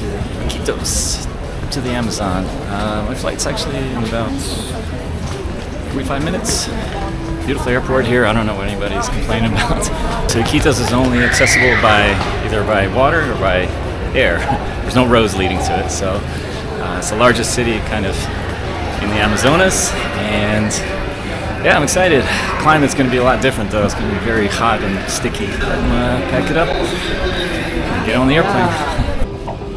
to Iquitos, to the Amazon. My flight's actually in about 45 minutes. Beautiful airport here. I don't know what anybody's complaining about. So Iquitos is only accessible by either by water or by air. There's no roads leading to it. So it's the largest city kind of in the Amazonas, and yeah, I'm excited. Climate's going to be a lot different though. It's going to be very hot and sticky. I'm pack it up and get on the airplane.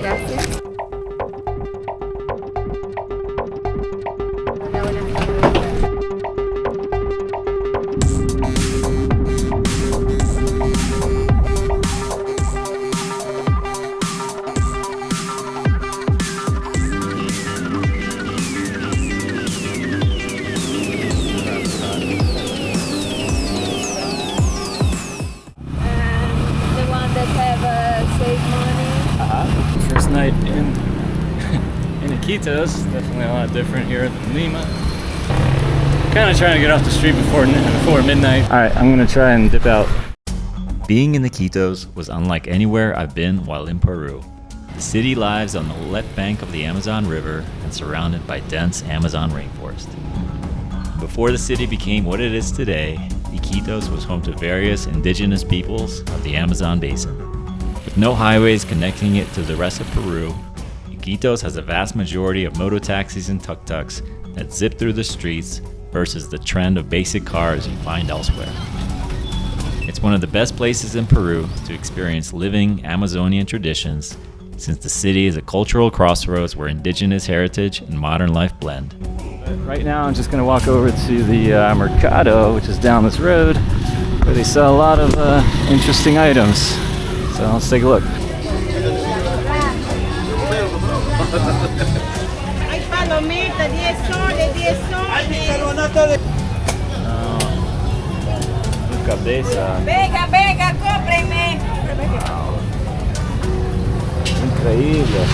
Gracias. First night in Iquitos, definitely a lot different here than Lima. Kind of trying to get off the street before midnight. All right, I'm gonna try and dip out. Being in Iquitos was unlike anywhere I've been while in Peru. The city lies on the left bank of the Amazon River and surrounded by dense Amazon rainforest. Before the city became what it is today, Iquitos was home to various indigenous peoples of the Amazon basin. With no highways connecting it to the rest of Peru, Iquitos has a vast majority of mototaxis and tuk-tuks that zip through the streets versus the trend of basic cars you find elsewhere. It's one of the best places in Peru to experience living Amazonian traditions, since the city is a cultural crossroads where indigenous heritage and modern life blend. Right now I'm just going to walk over to the Mercado, which is down this road, where they sell a lot of interesting items. So let's take a look. Cabeza. Venga, venga, cómpreme. Wow. Increíble.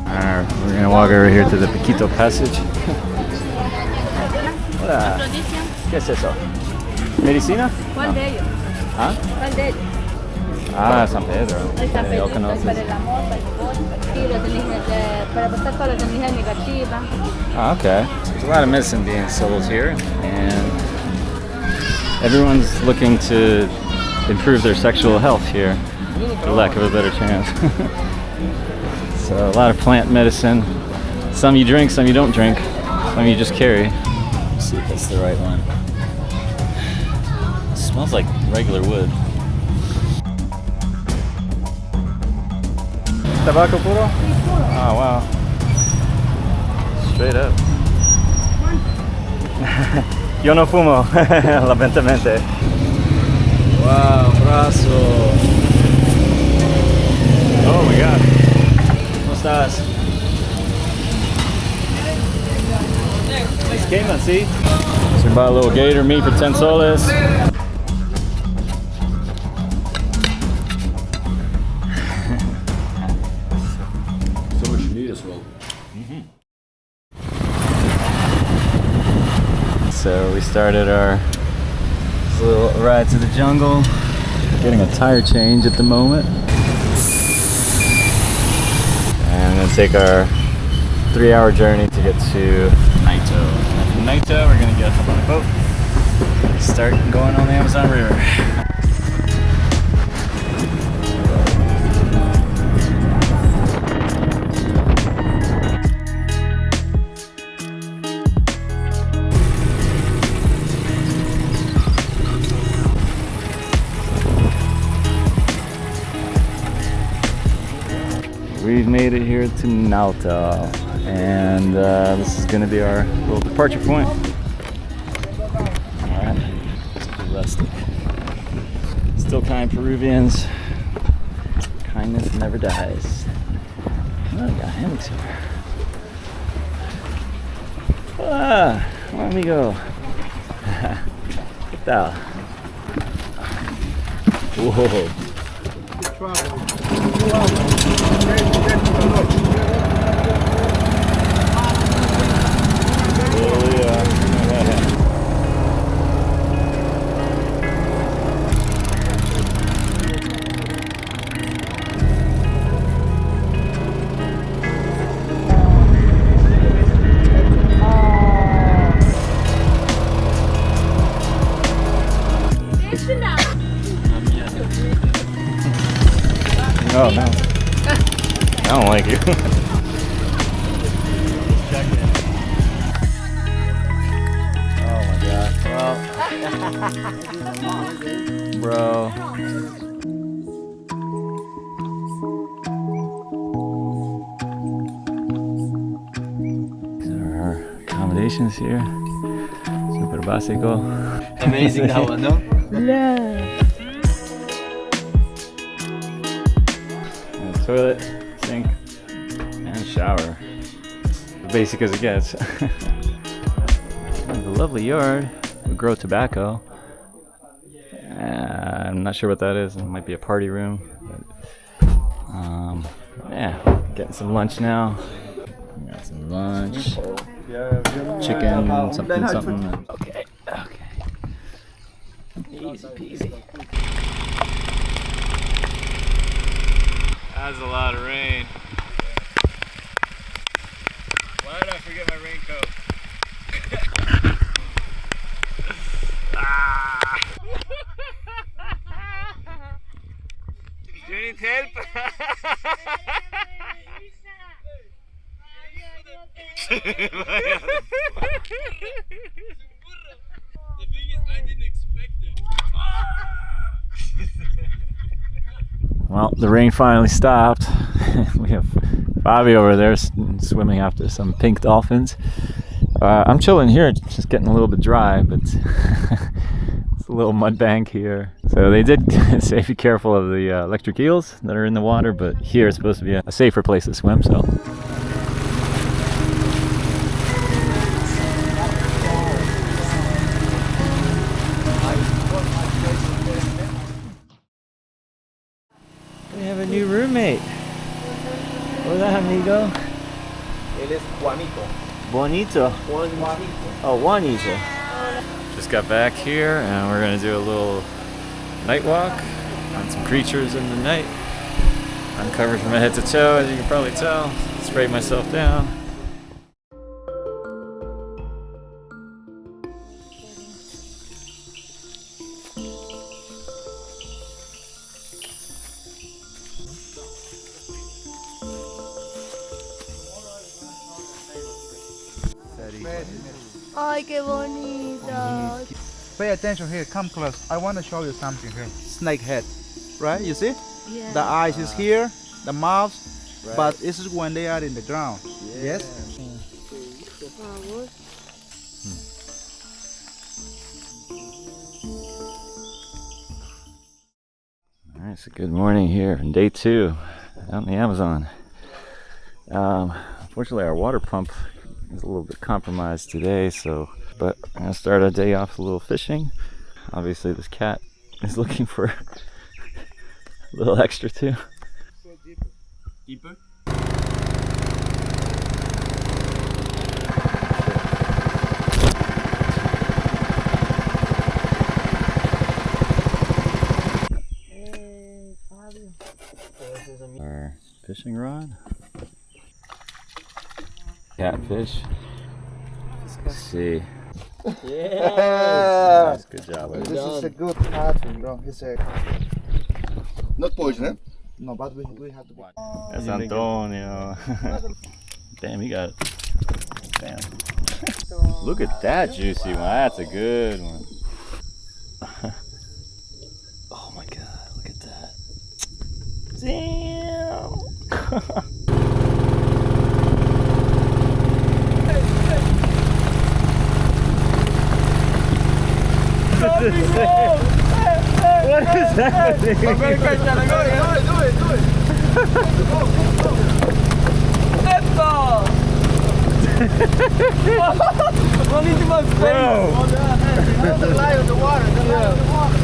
Alright, we're gonna walk over here to the Piquito Passage. Hola. ¿Qué es eso? ¿Medicina? ¿Cuál de ellos? ¿Ah? ¿Cuál de ellos? Ah, San Pedro. El San Pedro, ¿Lo conoces? para el amor, para el para pasar todas las energías negativas. Oh, okay. There's a lot of medicine being sold here, and everyone's looking to improve their sexual health here, for lack of a better chance. So a lot of plant medicine. Some you drink, some you don't drink, some you just carry. Let's see if that's the right one. It smells like regular wood. Tabaco puro? Oh wow. Straight up. Yo no fumo, lamentablemente. Wow, brazo. Oh my god. ¿Cómo estás? Nice game, see? So we bought a little gator meat for 10 soles. So we started our little ride to the jungle, getting a tire change at the moment. And I'm gonna take our 3-hour journey to get to Naito. And from Naito, we're gonna get up on a boat and start going on the Amazon River. We've made it here to Nauta, and this is going to be our little departure point. Alright, let's be rustic. Still kind Peruvians. Kindness never dies. Oh, we got hammocks here. Hola, hola amigo. ¿Qué tal? Whoa. Oh no. I don't like you. Oh my god. Well, bro. These are our accommodations here. Super básico. Amazing that one, no? Toilet, sink, and shower. As basic as it gets. A lovely yard. We grow tobacco. I'm not sure what that is. It might be a party room. But, yeah, getting some lunch now. We got some lunch. Chicken, something. Okay. Easy peasy. That's a lot of rain. Why did I forget my raincoat? You need help? The thing is, I didn't expect it. Well, the rain finally stopped. We have Bobby over there swimming after some pink dolphins. I'm chilling here, just getting a little bit dry, but it's a little mud bank here. So they did say be careful of the electric eels that are in the water, but here it's supposed to be a safer place to swim, so. We have a new roommate. Hola, amigo. Él es Juanito. Bonito. Juanito. Oh, Juanito. Just got back here and we're gonna do a little night walk on some creatures in the night. I'm covered from head to toe, as you can probably tell. Sprayed myself down. Ay, qué bonito. Pay attention here, come close. I want to show you something here. Snake head, right? You see? Yeah. The eyes is here, the mouth, but this is when they are in the ground. Yes? Alright, so good morning here on day 2 out in the Amazon. Unfortunately our water pump is a little bit compromised today, but I'm gonna start our day off a little fishing. Obviously this cat is looking for a little extra too. Deeper? Our fishing rod. Catfish. Let's see. Yeah. Nice, good job. This is a good pattern, bro. It's a... Not poison, eh? No, but we have to watch. That's Antonio. Damn, you got it. Damn. Look at that juicy one. That's a good one. Oh my god, look at that. Damn. What is happening? I'm gonna catch that. Do it. Run into my face. Bro. The light on the water. The light on the water.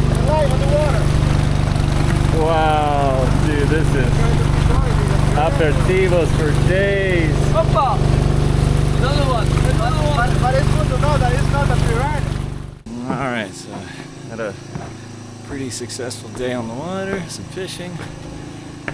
The light on the water. Wow, dude, this is aperitivos for days. Opa! Another one. But it's good to know that it's not a piranha. Alright, so had a pretty successful day on the water, some fishing.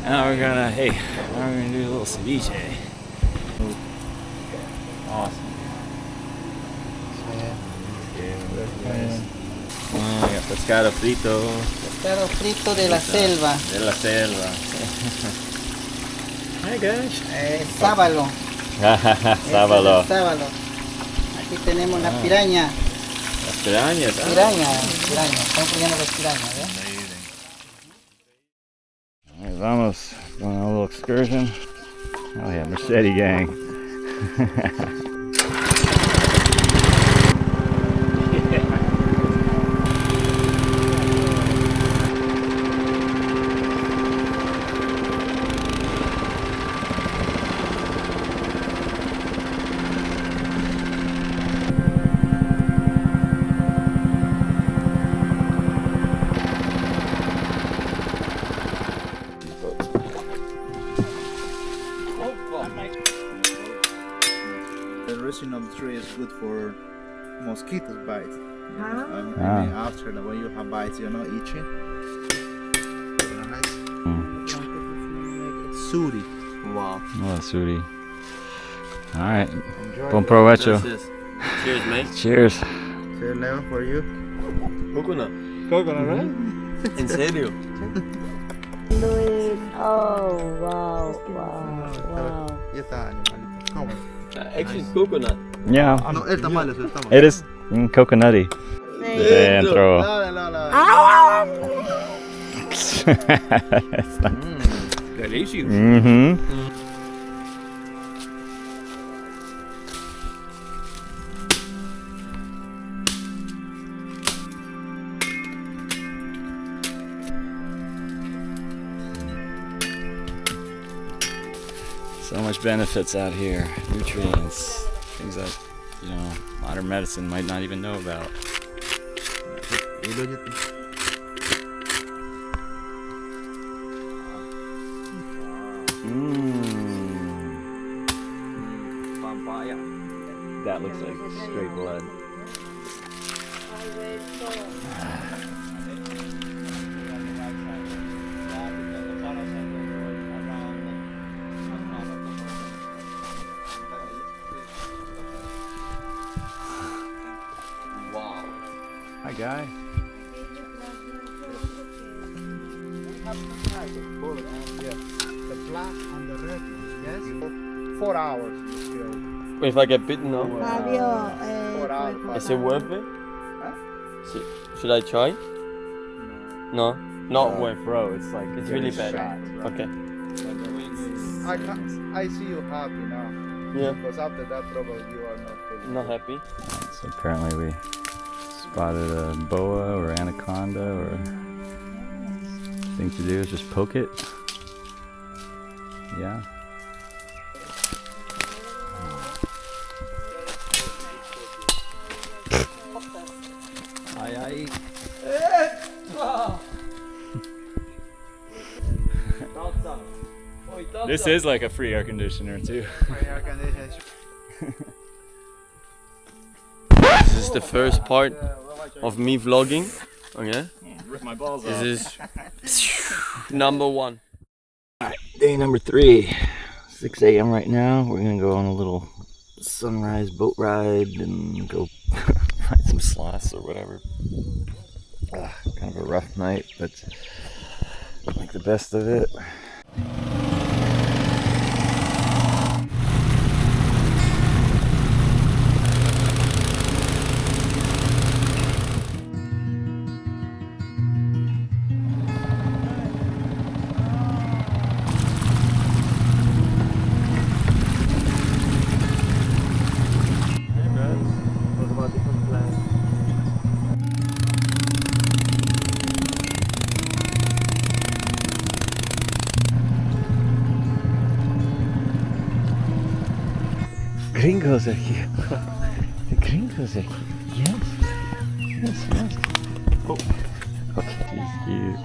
Now we're gonna do a little ceviche. Awesome. Oh, we got pescado frito. Pescado frito de la selva. De la selva. Hi guys. Sábalo. Sábalo. Sábalo. Aquí tenemos las pirañas. Las pirañas. Pirañas. Están criando las pirañas, ¿ves? Alright, vamos. Going on a little excursion. Oh yeah, Machete gang. The resin of the tree is good for mosquitoes bites. I mean, after that, when you have bites, you're not itching. Very nice. Suri. Wow. Oh, Suri. Alright. Bon provecho. Cheers, mate. Cheers. Say 11 for you. Coconut. Coconut, right? ¿En serio? Oh, wow. Ya está, animalito. Come on. Actually, coconut. Yeah. No, el tamal es el tamal. It is coconutty. Dentro. Delicious. Mm-hmm. So much benefits out here. Nutrients, things that, you know, modern medicine might not even know about. That looks like straight blood. Hi, guy. The black and the red, yes? 4 hours. If I get bitten now, Fabio, 4 hours. is it worth it? Huh? Should I try? No, not worth. Bro, it's like It's really bad. Okay. I see you happy now. Yeah. Because after that trouble, you are not feeling. Not happy. So apparently we spotted a boa or anaconda, or thing to do is just poke it. Yeah. This is like a free air conditioner too. This is the first part of me vlogging. Okay. Rip my balls off. This is number 1. Day number 3, 6 a.m. right now. We're gonna go on a little sunrise boat ride and go find some sloths or whatever. Kind of a rough night, but make the best of it. Gringos are here. The gringos are here. Yes. Yes, yes. Oh. Okay, he's cute.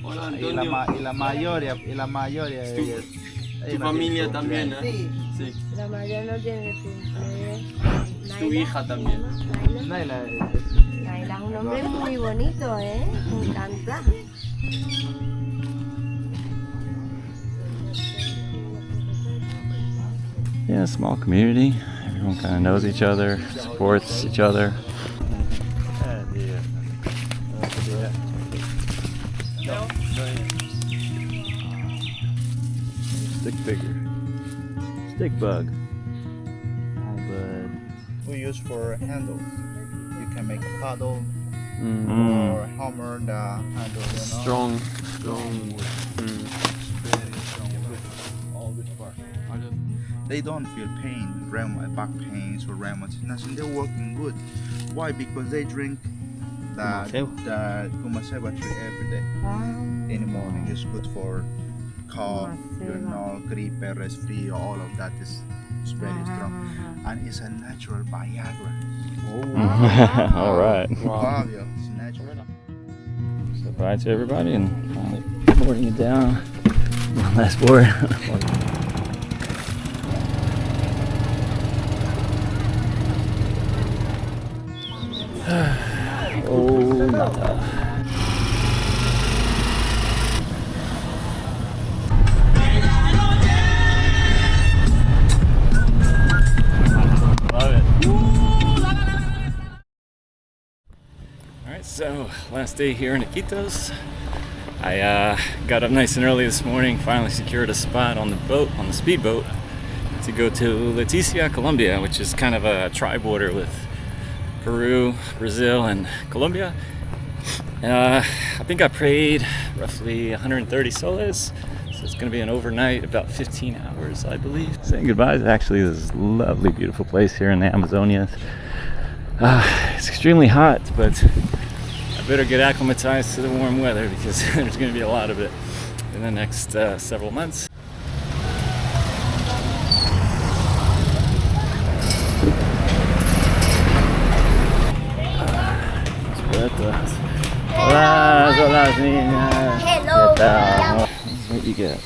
Hola, Y la mayoría es... Tu familia también, ¿eh? Sí. Sí. La mayor no tiene cumple. Tu hija también. Naila Naila es un hombre muy bonito, ¿eh? Me encanta. Yeah, small community. Everyone kind of knows each other, supports each other. Stick figure. Stick bug. Hi, bud. We use for handles. You can make a paddle or hammer the handle. You know? Strong. Very strong wood. All this part. They don't feel pain, back pains or rheumatoid, nothing. They're working good. Why? Because they drink the Kumaseba tree every day. In the morning, it's good for cough, gripe, resfriado, all of that is very strong. And it's a natural Viagra. All right. Fabio, it's natural. So bye to everybody and finally boarding it down. One last board. Oh, nada. Love it. Alright, so last day here in Iquitos. I got up nice and early this morning, finally secured a spot on the boat, on the speedboat, to go to Leticia, Colombia, which is kind of a tri-border with Peru, Brazil, and Colombia. I think I paid roughly 130 soles, so it's going to be an overnight, about 15 hours, I believe. Saying goodbye to actually this lovely, beautiful place here in the Amazonia. It's extremely hot, but I better get acclimatized to the warm weather because there's going to be a lot of it in the next several months. Hola, niñas. Hello. ¿Qué tal? What you get?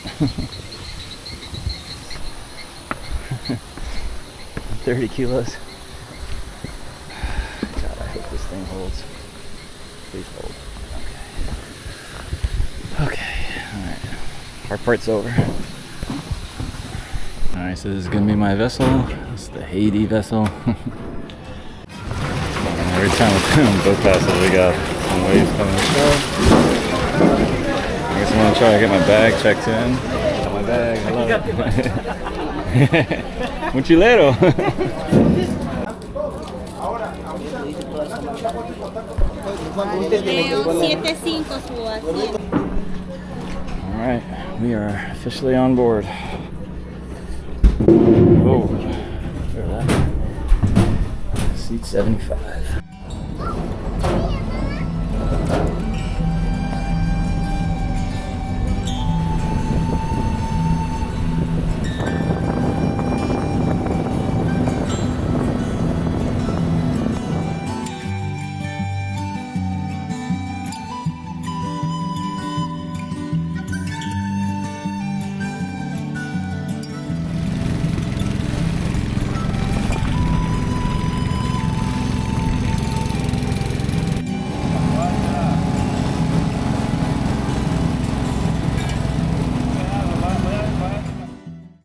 30 kilos. God, I hope this thing holds. Please hold. Okay. Alright. Hard part's over. Alright, so this is gonna be my vessel. This is the Haiti vessel. Every time we boat passes, we got some waves coming ashore. I guess I'm gonna try to get my bag checked in. Got my bag, hello. Mochilero. Alright, we are officially on board. Whoa, look at that. Seat 75.